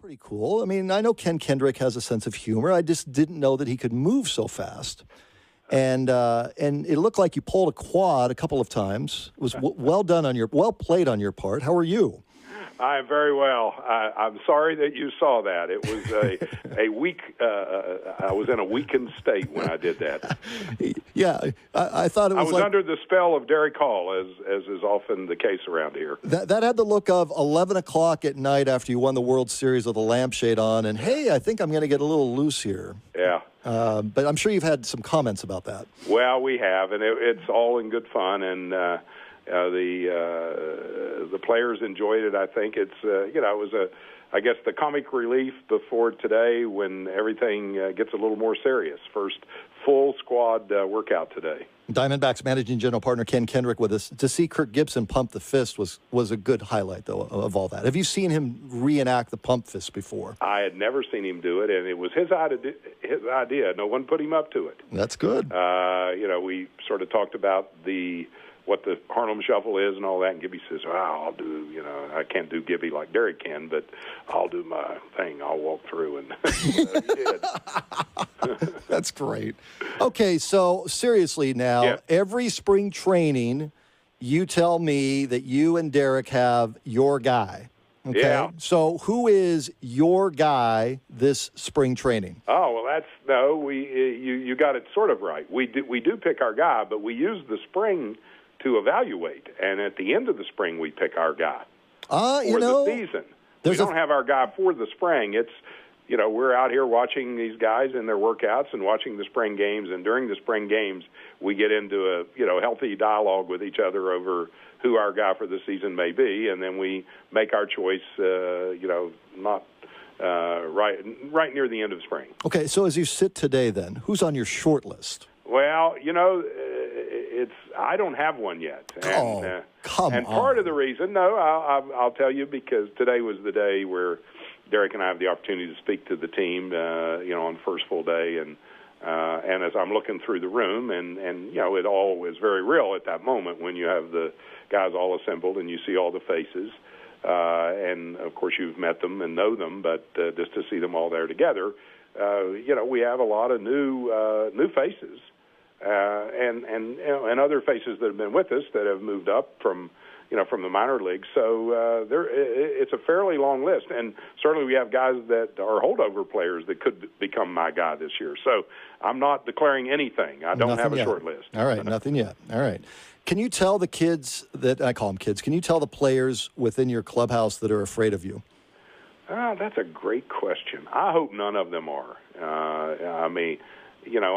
Pretty cool. I mean, I know Kendrick has a sense of humor. I just didn't know that he could move so fast. And it looked like you pulled a quad a couple of times. It was well played on your part. How are you? I'm very well. I'm sorry that you saw that. It was a weak. I was in a weakened state when I did that. Yeah, I thought it was. I was under the spell of Derek Hall, as is often the case around here. That had the look of 11 o'clock at night after you won the World Series with a lampshade on, and hey, I think I'm going to get a little loose here. Yeah. But I'm sure you've had some comments about that. Well, we have, and it's all in good fun, and the players enjoyed it. I think it was I guess the comic relief before today when everything gets a little more serious. First full squad workout today. Diamondbacks managing general partner Ken Kendrick with us. To see Kirk Gibson pump the fist was a good highlight, though, of all that. Have you seen him reenact the pump fist before? I had never seen him do it, and it was his idea. No one put him up to it. That's good. We sort of talked about what the Harlem Shuffle is and all that, and Gibby says, well, I'll do, I can't do Gibby like Derek can, but I'll do my thing. I'll walk through, and he did. That's great. Okay, so seriously now, Every spring training, you tell me that you and Derek have your guy. Okay? Yeah. So who is your guy this spring training? Oh, well, you got it sort of right. We do pick our guy, but we use the spring to evaluate, and at the end of the spring, we pick our guy for the season. We don't have our guy for the spring. It's, we're out here watching these guys in their workouts and watching the spring games, and during the spring games, we get into a, healthy dialogue with each other over who our guy for the season may be, and then we make our choice, not right near the end of spring. Okay, so as you sit today then, who's on your short list? Well, I don't have one yet. And, come and on. part of the reason, I'll tell you, because today was the day where Derek and I have the opportunity to speak to the team, on the first full day, and as I'm looking through the room, and it all is very real at that moment when you have the guys all assembled and you see all the faces, and of course you've met them and know them, but just to see them all there together, we have a lot of new faces. And other faces that have been with us that have moved up from the minor leagues. So it's a fairly long list, and certainly we have guys that are holdover players that could become my guy this year. So I'm not declaring anything. I don't have a short list. All right, nothing yet. All right. Can you tell the kids that I call them kids? Can you tell the players within your clubhouse that are afraid of you? That's a great question. I hope none of them are.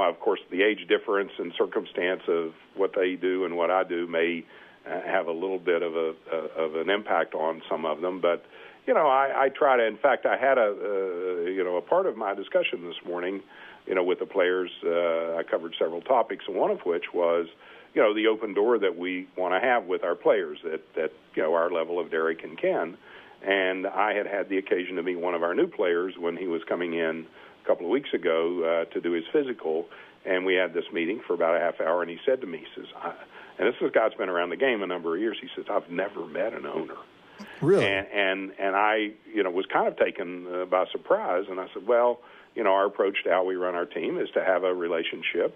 Of course, the age difference and circumstance of what they do and what I do may have a little bit of an impact on some of them. But, I try to, in fact, I had a part of my discussion this morning, with the players. I covered several topics, and one of which was, the open door that we want to have with our players at our level of Derek and Ken. And I had the occasion to meet one of our new players when he was coming in a couple of weeks ago to do his physical, and we had this meeting for about a half hour, and he said to me, he says, and this is a guy that's been around the game a number of years, he says, I've never met an owner. Really? And I, was kind of taken by surprise, and I said, well, our approach to how we run our team is to have a relationship,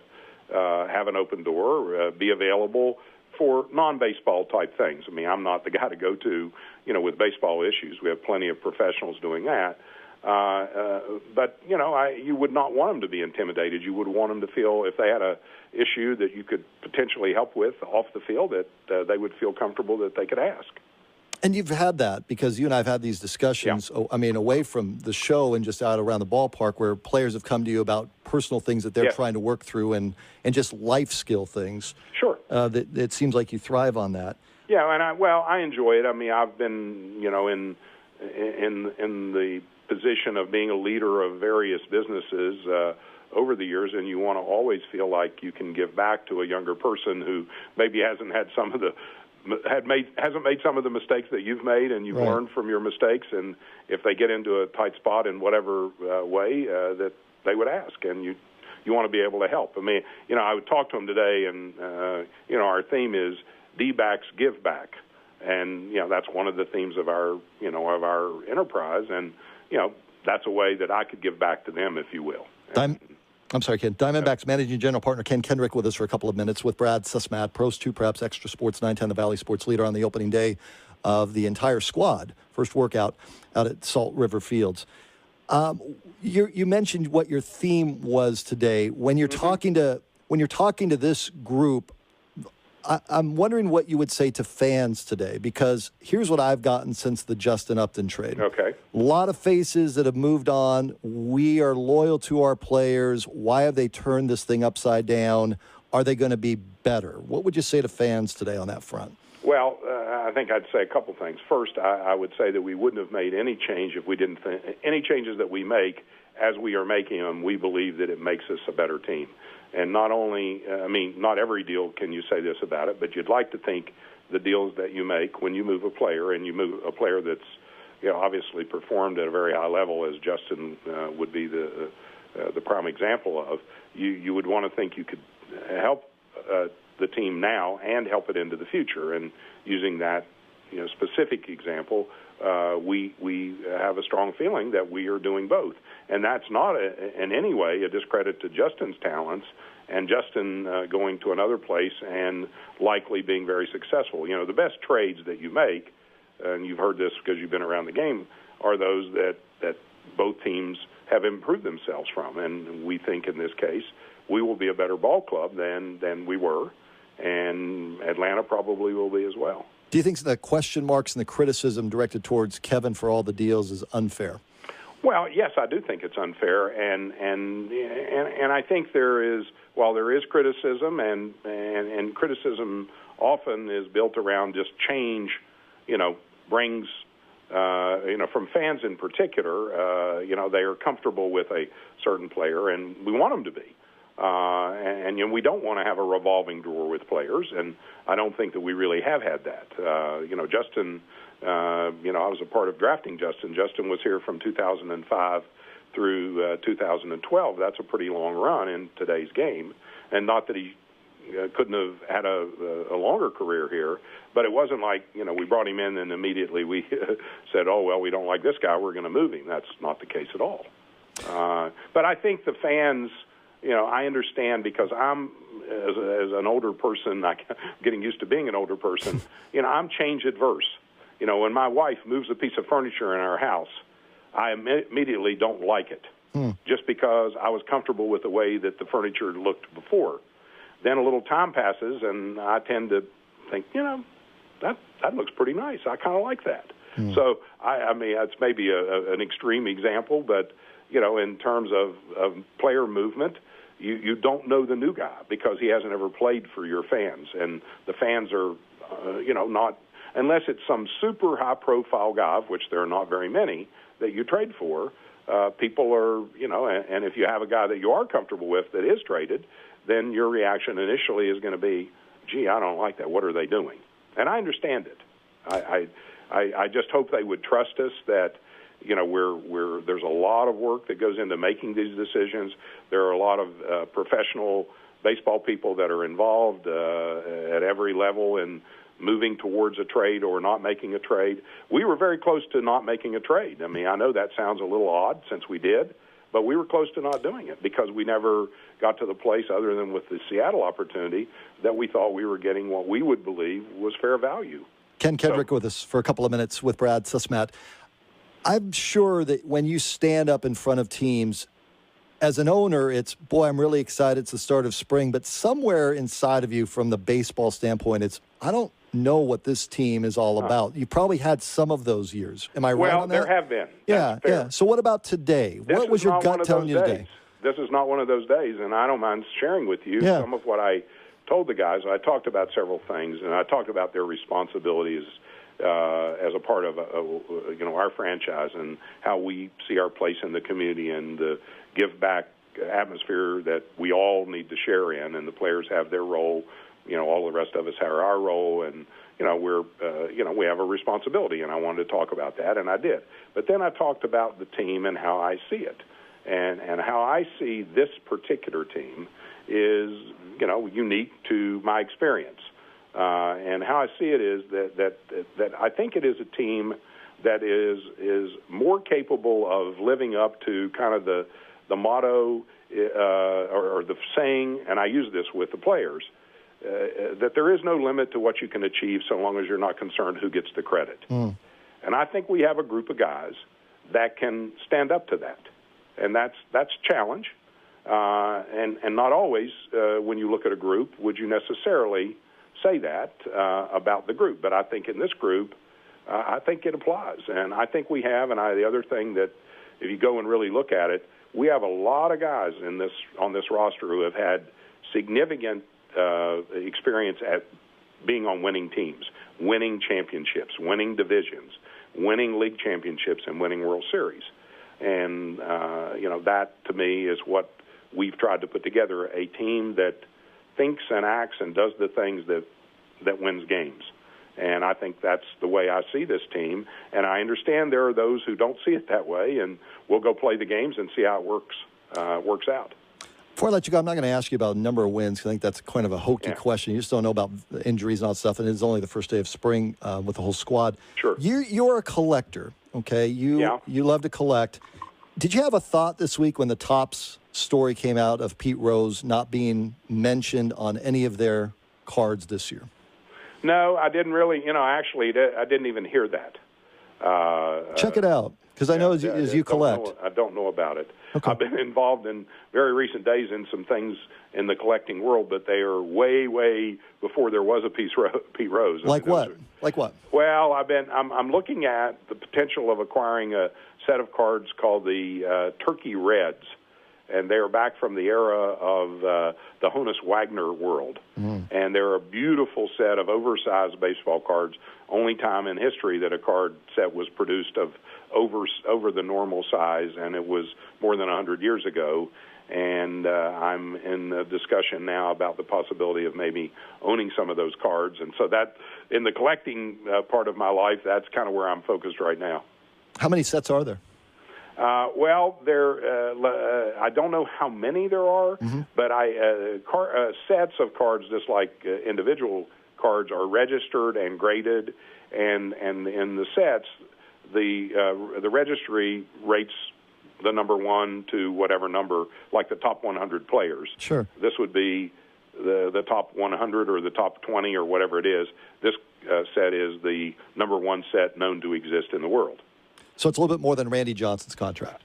have an open door, be available for non-baseball type things. I mean, I'm not the guy to go to, with baseball issues. We have plenty of professionals doing that. But, you would not want them to be intimidated. You would want them to feel if they had a issue that you could potentially help with off the field, that they would feel comfortable that they could ask. And you've had that because you and I have had these discussions, away from the show and just out around the ballpark where players have come to you about personal things that they're trying to work through and just life skill things. Sure. That it seems like you thrive on that. Yeah, and I enjoy it. I mean, I've been, in the position of being a leader of various businesses over the years, and you want to always feel like you can give back to a younger person who maybe hasn't made some of the mistakes that you've made, and you've learned from your mistakes. And if they get into a tight spot in whatever way, that they would ask, and you want to be able to help. I mean, I would talk to them today, and our theme is D-backs give back. And, that's one of the themes of our enterprise. And, that's a way that I could give back to them, if you will. I'm sorry, Ken. Diamondbacks Managing General Partner Ken Kendrick with us for a couple of minutes with Brad Susmat, Pros 2 Preps, Extra Sports 910, the Valley Sports Leader on the opening day of the entire squad. First workout out at Salt River Fields. You mentioned what your theme was today. When you're talking to this group, I'm wondering what you would say to fans today, because here's what I've gotten since the Justin Upton trade. Okay. A lot of faces that have moved on. We are loyal to our players. Why have they turned this thing upside down? Are they going to be better? What would you say to fans today on that front? Well, I think I'd say a couple things. First, I would say that we wouldn't have made any change if we didn't think any changes that we make as we are making them, we believe that it makes us a better team. And not only, not every deal can you say this about it, but you'd like to think the deals that you make when you move a player, and you move a player that's, obviously performed at a very high level, as Justin would be the prime example of, you would want to think you could help the team now and help it into the future. And using that, specific example, we have a strong feeling that we are doing both. And that's not in any way a discredit to Justin's talents and Justin going to another place and likely being very successful. The best trades that you make, and you've heard this because you've been around the game, are those that both teams have improved themselves from. And we think in this case we will be a better ball club than we were, and Atlanta probably will be as well. Do you think the question marks and the criticism directed towards Kevin for all the deals is unfair? Well, yes, I do think it's unfair, and I think there is, while there is criticism, and criticism often is built around just change, brings, from fans in particular, they are comfortable with a certain player, and we want them to be. And we don't want to have a revolving door with players, and I don't think that we really have had that. Justin, I was a part of drafting Justin. Justin was here from 2005 through 2012. That's a pretty long run in today's game, and not that he couldn't have had a longer career here, but it wasn't like, we brought him in and immediately we said, oh, well, we don't like this guy, we're going to move him. That's not the case at all. But I think the fans, I understand, because I'm, as an older person, getting used to being an older person, I'm change adverse. When my wife moves a piece of furniture in our house, I immediately don't like it, just because I was comfortable with the way that the furniture looked before. Then a little time passes, and I tend to think, that looks pretty nice. I kind of like that. So, that's maybe an extreme example, but, in terms of player movement, you don't know the new guy because he hasn't ever played for your fans. And the fans are, not, unless it's some super high-profile guy, of which there are not very many, that you trade for, people are, and if you have a guy that you are comfortable with that is traded, then your reaction initially is going to be, gee, I don't like that. What are they doing? And I understand it. I just hope they would trust us that, there's a lot of work that goes into making these decisions. There are a lot of professional baseball people that are involved at every level in moving towards a trade or not making a trade. We were very close to not making a trade. I know that sounds a little odd since we did, but we were close to not doing it because we never got to the place, other than with the Seattle opportunity, that we thought we were getting what we would believe was fair value. Ken Kendrick with us for a couple of minutes with Brad Susmat. I'm sure that when you stand up in front of teams, as an owner, it's, boy, I'm really excited. It's the start of spring. But somewhere inside of you, from the baseball standpoint, it's, I don't know what this team is all about. You probably had some of those years. Am I right on that? Well, there have been. Yeah. So what about today? What was your gut telling you today? This is not one of those days, and I don't mind sharing with you some of what I told the guys. I talked about several things, and I talked about their responsibilities as a part of our franchise and how we see our place in the community and the give back atmosphere that we all need to share in, and the players have their role. All the rest of us have our role, and we have a responsibility, and I wanted to talk about that, and I did. But then I talked about the team and how I see it, and how I see this particular team is unique to my experience. And how I see it is that I think it is a team that is more capable of living up to kind of the motto or the saying, and I use this with the players, that there is no limit to what you can achieve so long as you're not concerned who gets the credit. And I think we have a group of guys that can stand up to that, and that's a challenge. And not always, when you look at a group, would you necessarily say that about the group. But I think in this group, I think it applies. And I think we have, and the other thing that if you go and really look at it, we have a lot of guys on this roster who have had significant experience at being on winning teams, winning championships, winning divisions, winning league championships, and winning World Series. And, that to me is what we've tried to put together, a team that thinks and acts and does the things that wins games. And I think that's the way I see this team. And I understand there are those who don't see it that way, and we'll go play the games and see how it works out. Before I let you go, I'm not going to ask you about number of wins, because I think that's kind of a hokey question. You just don't know about the injuries and all that stuff, and it's only the first day of spring with the whole squad. Sure. You're a collector, okay? You love to collect. Did you have a thought this week when the Topps story came out of Pete Rose not being mentioned on any of their cards this year? No, I didn't really. Actually, I didn't even hear that. Check it out, because I know as you collect. I don't know about it. Okay. I've been involved in very recent days in some things in the collecting world, but they are way, way before there was a Pete Rose. Like what? Like what? Well, I'm looking at the potential of acquiring a set of cards called the Turkey Reds, and they are back from the era of the Honus Wagner world. And they're a beautiful set of oversized baseball cards. Only time in history that a card set was produced of over the normal size, and it was more than 100 years ago. And I'm in a discussion now about the possibility of maybe owning some of those cards. And so that, in the collecting part of my life, that's kind of where I'm focused right now. How many sets are there? Well, I don't know how many there are, but sets of cards, just like individual cards, are registered and graded, and in the sets, the registry rates the number 1 to whatever number, like the top 100 players. Sure. This would be the top 100 or the top 20 or whatever it is. This set is the number 1 set known to exist in the world. So it's a little bit more than Randy Johnson's contract.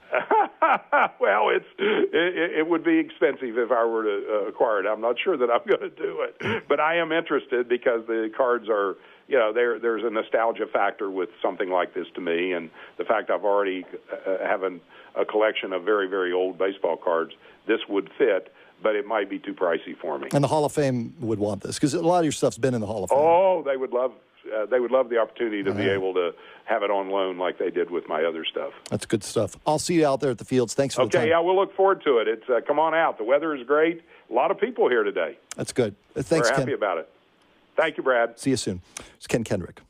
Well, it would be expensive if I were to acquire it. I'm not sure that I'm going to do it, but I am interested because the cards are, there's a nostalgia factor with something like this to me, and the fact I've already have a collection of very, very old baseball cards, this would fit, but it might be too pricey for me. And the Hall of Fame would want this, because a lot of your stuff's been in the Hall of Fame. Oh, they would love the opportunity to be able to have it on loan like they did with my other stuff. That's good stuff. I'll see you out there at the fields. Thanks for the time. Okay, yeah, we'll look forward to it. It's come on out. The weather is great. A lot of people here today. That's good. Thanks, We're happy Ken. about it. Thank you, Brad. See you soon. It's Ken Kendrick.